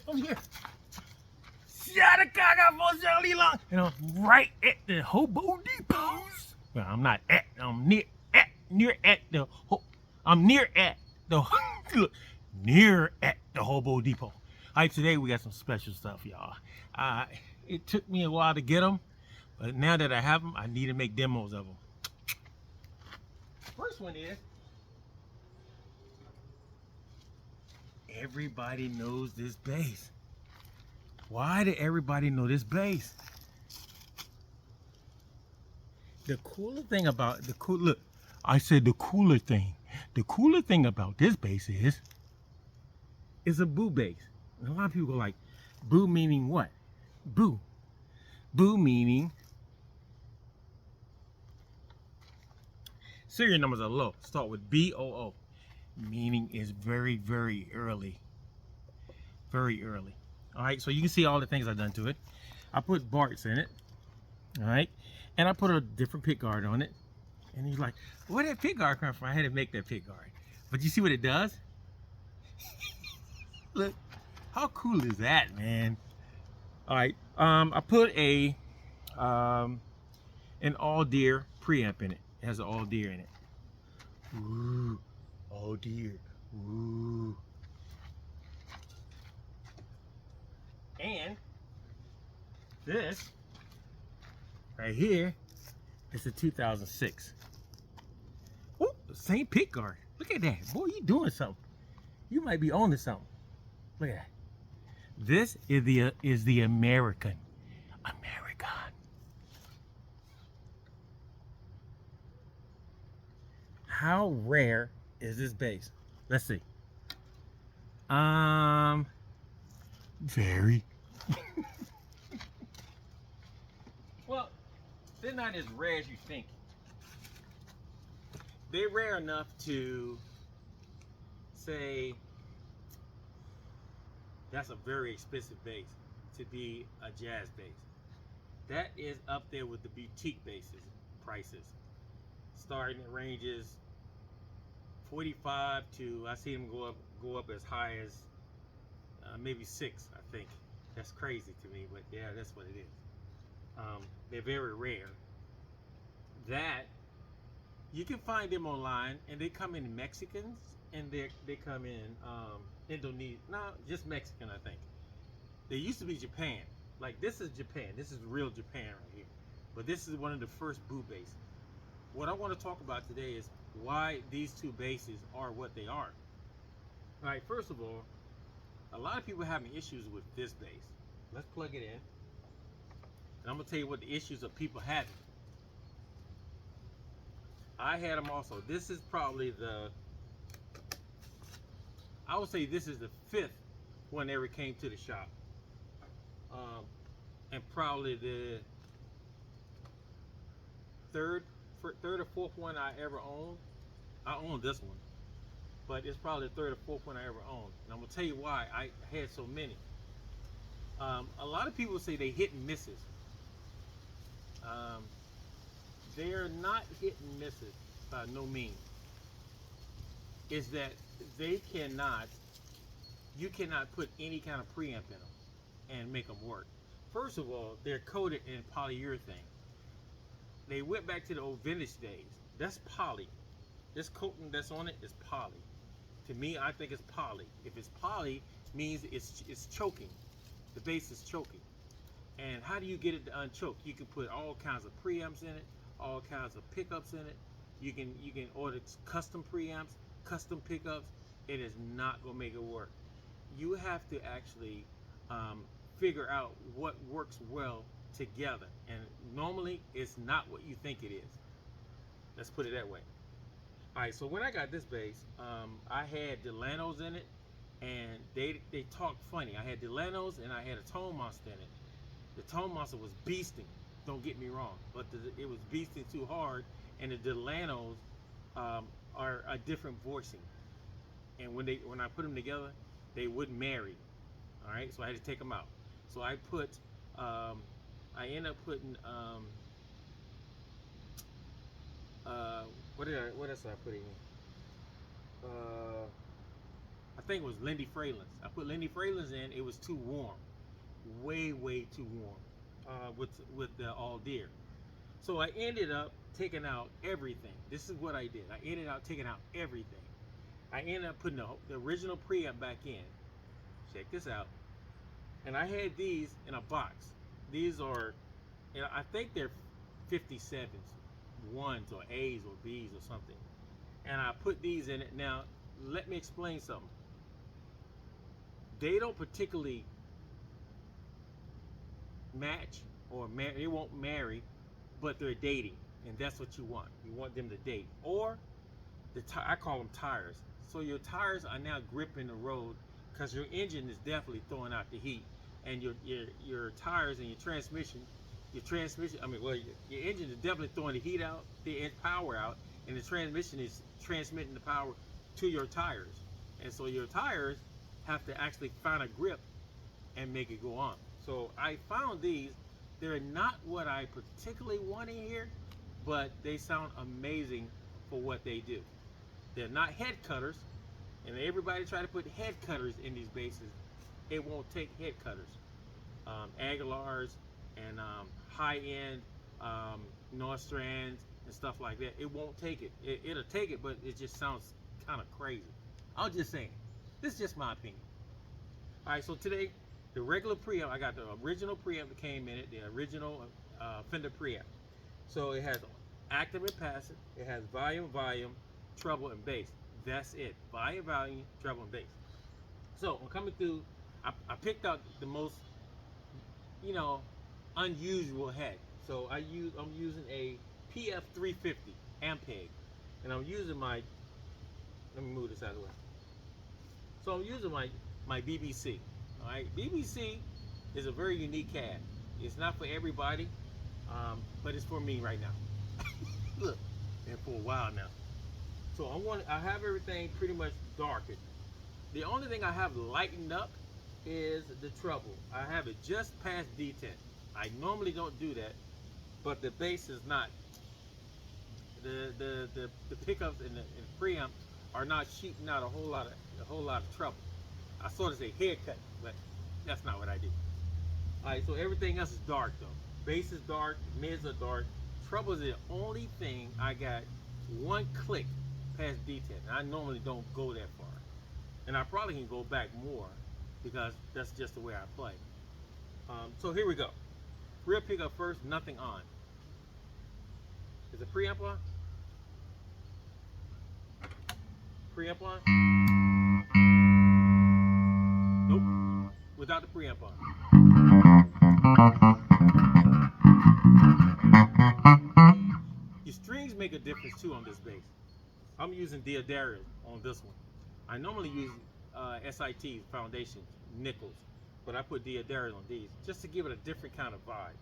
I'm here. Shadakaga for Charlie Long. And I'm right at the Hobo Depots. Well, I'm not at. I'm near at the. I'm near at the. Look, near at the Hobo Depot. All right, today we got some special stuff, y'all. It took me a while to get them, but now that I have them, I need to make demos of them. First one is, everybody knows this bass. Why did everybody know this bass? The cooler thing about look, I said the cooler thing. The cooler thing about this bass is it's a boo bass. And a lot of people go like, boo meaning what? Boo. Boo meaning serial numbers are low. Start with BOO. Meaning is very, very early. Very early. Alright, so you can see all the things I've done to it. I put Barts in it. Alright. And I put a different pick guard on it. And he's like, where did that pick guard come from? I had to make that pick guard. But you see what it does? Look, how cool is that, man? Alright, I put a an all deer preamp in it. It has an all deer in it. Ooh, all deer. Ooh. And this right here is a 2006. Ooh, the same pick guard. Look at that. Boy, you doing something. You might be on to something. Look at that. This is the American. How rare is this bass? Let's see. Very. Well, they're not as rare as you think. They're rare enough to say that's a very expensive bass to be a jazz bass. That is up there with the boutique basses prices. Starting at ranges 45 to, I see them go up as high as maybe 6, I think. That's crazy to me, but yeah, that's what it is. They're very rare. That you can find them online, and they come in Mexicans, and they come in Indonesian. No, just Mexican, I think. They used to be Japan. Like, this is Japan. This is real Japan right here. But this is one of the first boo basses. What I want to talk about today is why these two basses are what they are. All right, first of all, a lot of people are having issues with this bass. Let's plug it in. And I'm going to tell you what the issues of people having. I had them also. This is probably I would say this is the 5th one that ever came to the shop. And probably the third or 4th one I ever owned. I own this one, but it's probably the 3rd or 4th one I ever owned. And I'm gonna tell you why I had so many. A lot of people say they hit and misses. They're not hit and misses by no means. It's that you cannot put any kind of preamp in them and make them work. First of all, they're coated in polyurethane. They went back to the old vintage days. That's poly. This coating that's on it is poly. To me, I think it's poly. If it's poly, means it's choking. The bass is choking. And how do you get it to unchoke? You can put all kinds of preamps in it, all kinds of pickups in it. You can order custom preamps, custom pickups. It is not gonna make it work. You have to actually figure out what works well together, and normally it's not what you think it is. Let's put it that way. All right, so when I got this bass, I had Delanos in it, and they talked funny. I had Delanos and I had a Tone Monster in it. The Tone Monster was beasting, don't get me wrong, but it was beasting too hard, and the Delanos are a different voicing, and when I put them together, they wouldn't marry. All right, so I had to take them out. So I put I ended up putting what else did I put in? I think it was Lindy Fralins. I put Lindy Fralins in. It was too warm, way too warm with the all deer. So I ended up taking out everything. This is what I did. I ended up taking out everything. I ended up putting the original preamp back in. Check this out. And I had these in a box. These are, I think they're 57s, ones or A's or B's or something. And I put these in it. Now, let me explain something. They don't particularly match or they won't marry, but they're dating, and that's what you want. You want them to date, or I call them tires. So your tires are now gripping the road because your engine is definitely throwing out the heat, and your tires and your transmission. Your engine is definitely throwing the heat out, the power out, and the transmission is transmitting the power to your tires. And so your tires have to actually find a grip and make it go on. So I found these. They're not what I particularly want in here, but they sound amazing for what they do. They're not head cutters, and everybody try to put head cutters in these basses. It won't take head cutters. Aguilars and high-end Nostrands and stuff like that. It won't take it. It'll take it, but it just sounds kind of crazy. I'm just saying. This is just my opinion. All right, so today, the regular preamp, I got the original preamp that came in it, the original Fender preamp. So it has active and passive. It has volume, treble, and bass. That's it. Volume, treble, and bass. So I'm coming through. I picked out the most, unusual head. So I'm using a PF350 Ampeg, and I'm using my. Let me move this out of the way. So I'm using my BBC. All right, BBC is a very unique cab. It's not for everybody, but it's for me right now. Look, and for a while now. So I have everything pretty much darkened. The only thing I have lightened up is the treble. I have it just past D10. I normally don't do that, but the bass is not. The pickups and the preamp are not shooting out a whole lot of treble. I sort of say haircut, but that's not what I do. All right, so everything else is dark though. Bass is dark, mids are dark. Treble is the only thing I got one click past D10. I normally don't go that far, and I probably can go back more because that's just the way I play. So here we go. Rear pickup first, nothing on. Is the preamp on? Preamp on? Nope. Without the preamp on. Your strings make a difference too on this bass. I'm using Deodarian on this one. I normally use SIT foundation nickels, but I put Deodarian on these just to give it a different kind of vibe.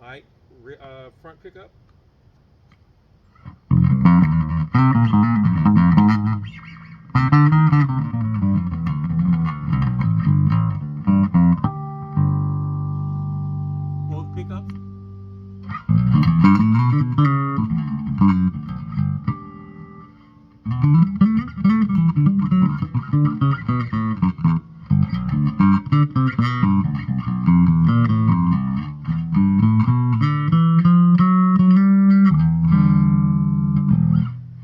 All right, front pickup. Both pickups.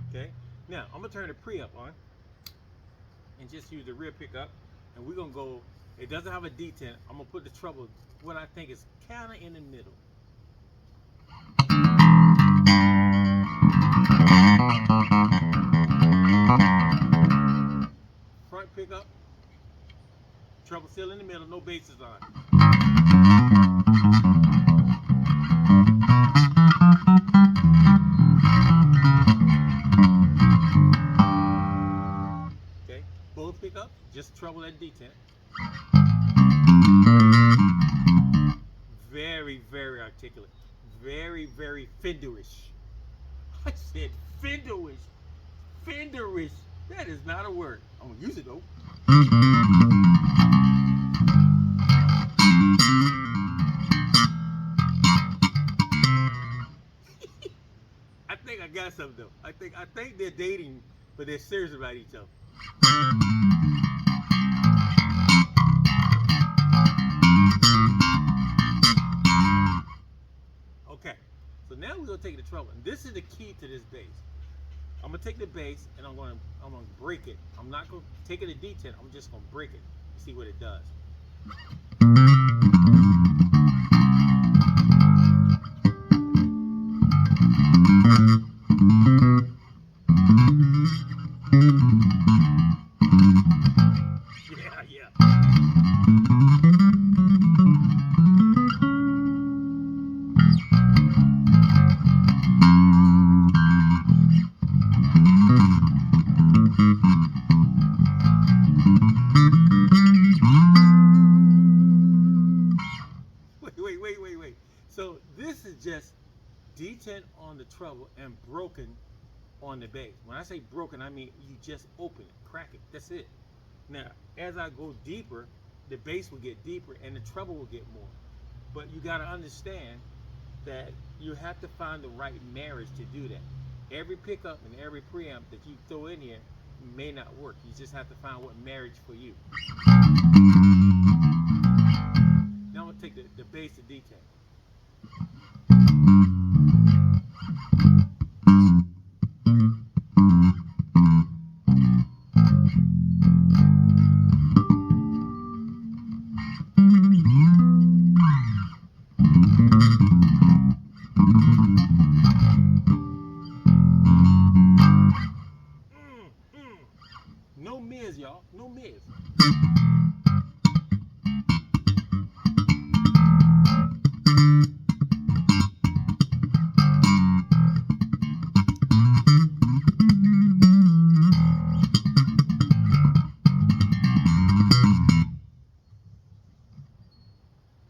Okay, now I'm gonna turn the preamp on and just use the rear pickup, and we're gonna go. It doesn't have a D10. I'm gonna put the treble what I think is kind of in the middle. Front pickup, treble still in the middle, no bass is on. Okay, both pickups, just treble at D10. Very, very articulate. Very, very Fenderish. I said Fenderish. Fenderish. That is not a word. I'm gonna use it though. got something though. I think they're dating, but they're serious about each other. Okay, so now we're gonna take the treble, and this is the key to this bass. I'm gonna take the bass and I'm gonna break it. I'm not gonna take it to D10. I'm just gonna break it and see what it does. Yeah, yeah. Wait. So this is just D10 on the treble and broken on the bass. When I say broken, I mean you just open it, crack it. That's it. Now, as I go deeper, the bass will get deeper and the treble will get more. But you got to understand that you have to find the right marriage to do that. Every pickup and every preamp that you throw in here may not work. You just have to find what marriage for you. Now I'm going to take the bass to D10. No miz, y'all. No miz.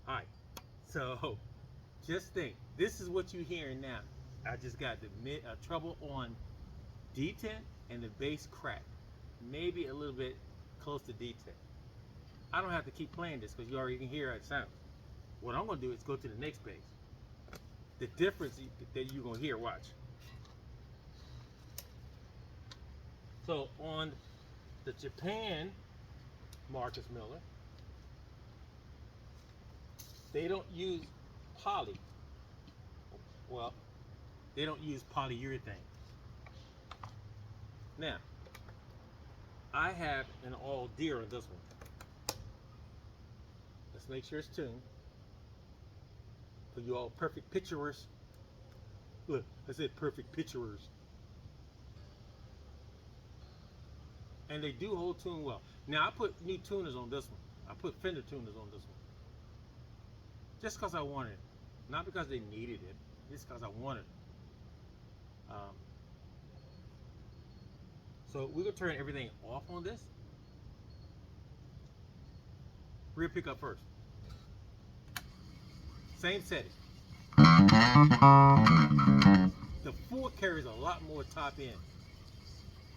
Alright, so just think, this is what you're hearing now. I just got the treble on D10 and the bass cracked. Maybe a little bit close to D10. I don't have to keep playing this because you already can hear how it sounds. What I'm going to do is go to the next bass. The difference that you're going to hear, watch. So on the Japan Marcus Miller, they don't use poly. Well, they don't use polyurethane. Now, I have an all deer on this one. Let's make sure it's tuned. For you all perfect picturers. Look, I said perfect picturers. And they do hold tune well. Now I put new tuners on this one. I put Fender tuners on this one. Just because I wanted it. Not because they needed it. Just because I wanted it. So we're going to turn everything off on this. Rear pickup first. Same setting. The 4 carries a lot more top end.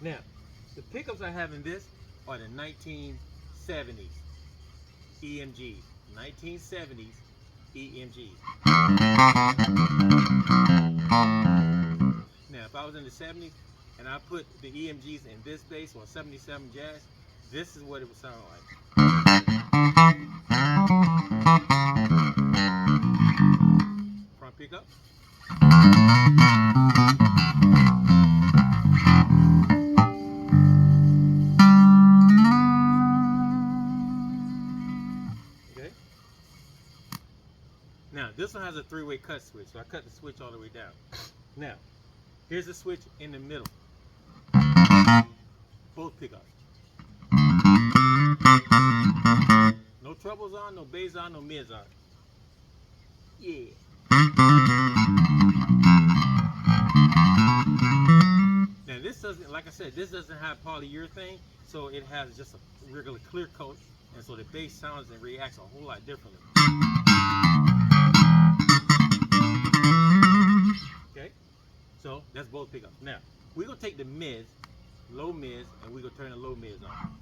Now, the pickups I have in this are the 1970s EMGs. 1970s EMGs. Now, if I was in the 70s and I put the EMGs in this bass or 77 Jazz, this is what it would sound like. Front pickup. Okay. Now, this one has a 3-way cut switch, so I cut the switch all the way down. Now, here's the switch in the middle. Both pickups. No trebles on, no bass on, no mids on. Yeah. Now this doesn't, like I said, this doesn't have polyurethane, so it has just a regular clear coat, and so the bass sounds and reacts a whole lot differently. Okay, so that's both pickups. Now we're gonna take the mids, low mids, and we're gonna turn the low mids on.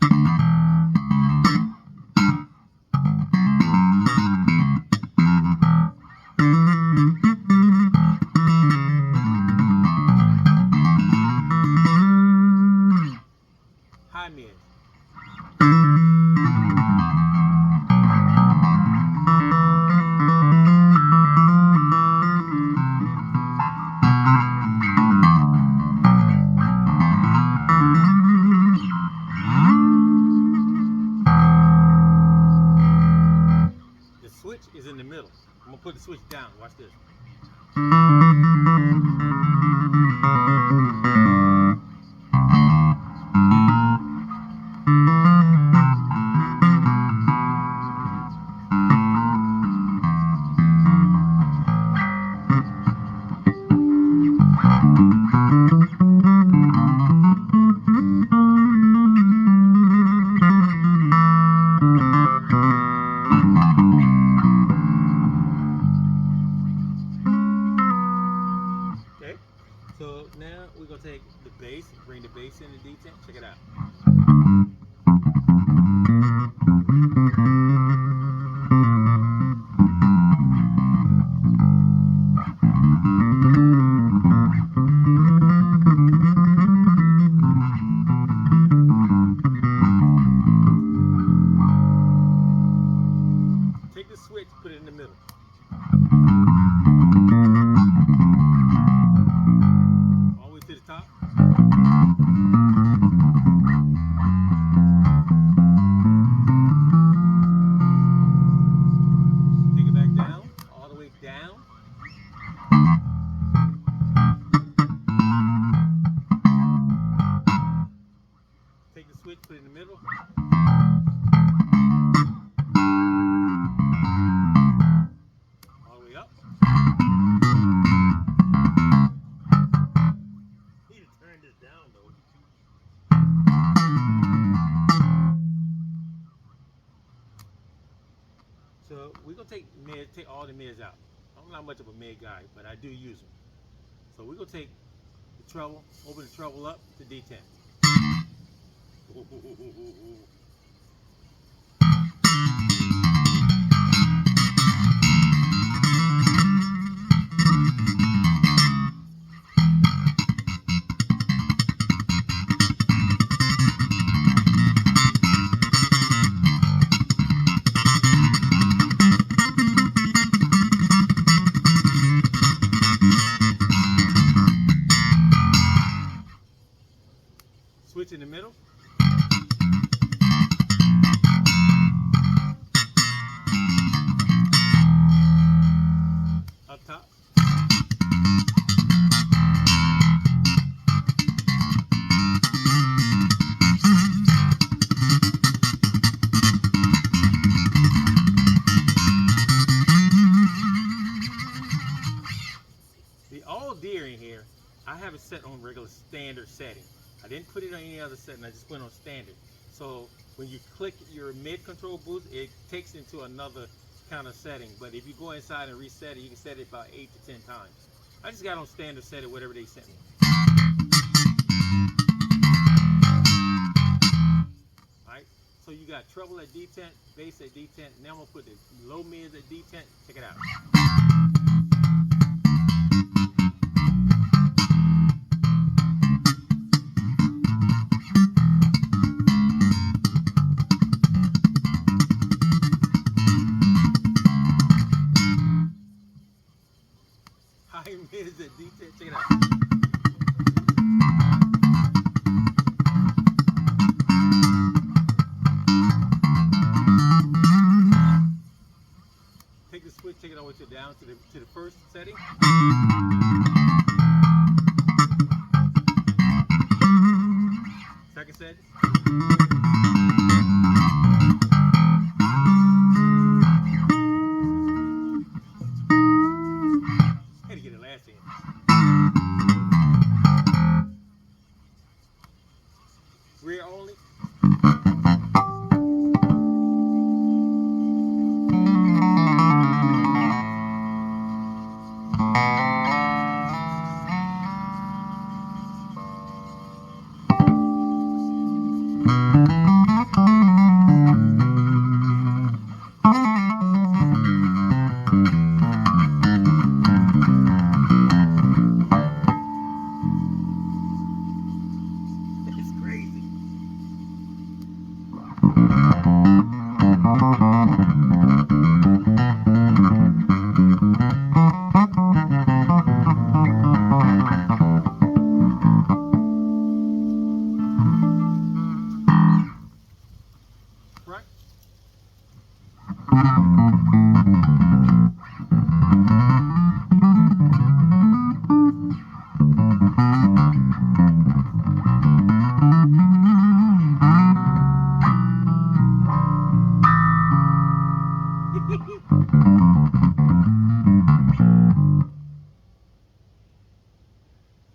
switch is in the middle. I'm gonna put the switch down. Watch this. Okay, so now we're gonna take the bass, bring the bass in the D10. Check it out. Take the switch, put it in the middle. All the way to the top. Take it back down, all the way down. Take the switch, put it in the middle. All the way up. Need to turn this down though. So we're gonna take all the mids out. I'm not much of a mid guy, but I do use them. So we're gonna take the treble, open the treble up to D10. Switch in the middle. Up top. The all deer in here, I have it set on regular standard setting. I didn't put it on any other setting, I just went on standard. So when you click your mid control boost, it takes into another kind of setting. But if you go inside and reset it, you can set it about 8 to 10 times. I just got on standard setting, whatever they sent me. Alright, so you got treble at D10, bass at D10. Now I'm gonna put the low mids at D10. Check it out. High mids at D10. Check it out. Take the switch, take it all the way down to the first setting. Second setting. Had to get it last in. Rear only.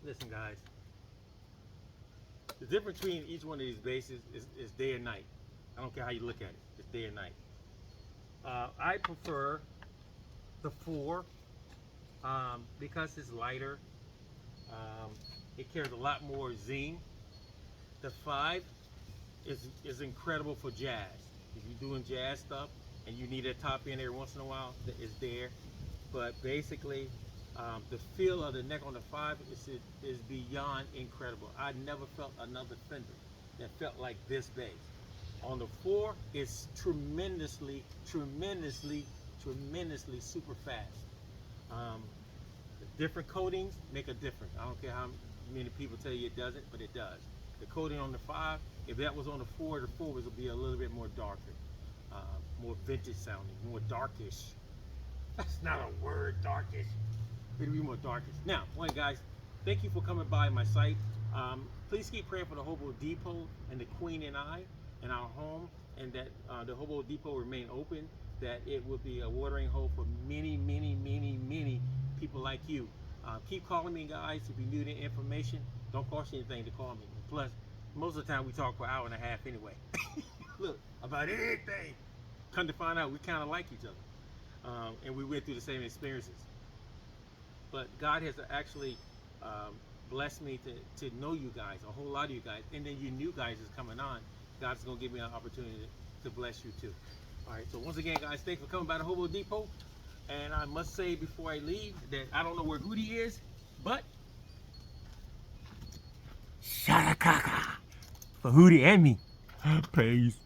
Listen, guys. The difference between each one of these basses is day and night. I don't care how you look at it. It's day and night. I prefer the 4 because it's lighter. It carries a lot more zing. The 5 is incredible for jazz. If you're doing jazz stuff and you need a top end every once in a while, it's there. But basically, the feel of the neck on the 5 is beyond incredible. I never felt another Fender that felt like this bass. On the 4, it's tremendously super fast. The different coatings make a difference. I don't care how many people tell you it doesn't, but it does. The coating on the 5, if that was on the 4 would be a little bit more darker, more vintage sounding, more darkish. That's not a word, darkish. It'll be more darkish. Now, guys, thank you for coming by my site. Please keep praying for the Hobo Depot and the Queen and I and our home, and that the Hobo Depot remain open, that it will be a watering hole for many people like you. Keep calling me, guys, if you need any information. Don't cost you anything to call me. Plus, most of the time we talk for an hour and a half anyway. Look, about anything. Come to find out, we kind of like each other. And we went through the same experiences. But God has actually blessed me to know you guys, a whole lot of you guys. And then you new guys is coming on. God's going to give me an opportunity to bless you too. All right, so once again, guys, thanks for coming by the Hobo Depot. And I must say before I leave that I don't know where Hootie is, but Shadakaka for Hootie and me. Peace.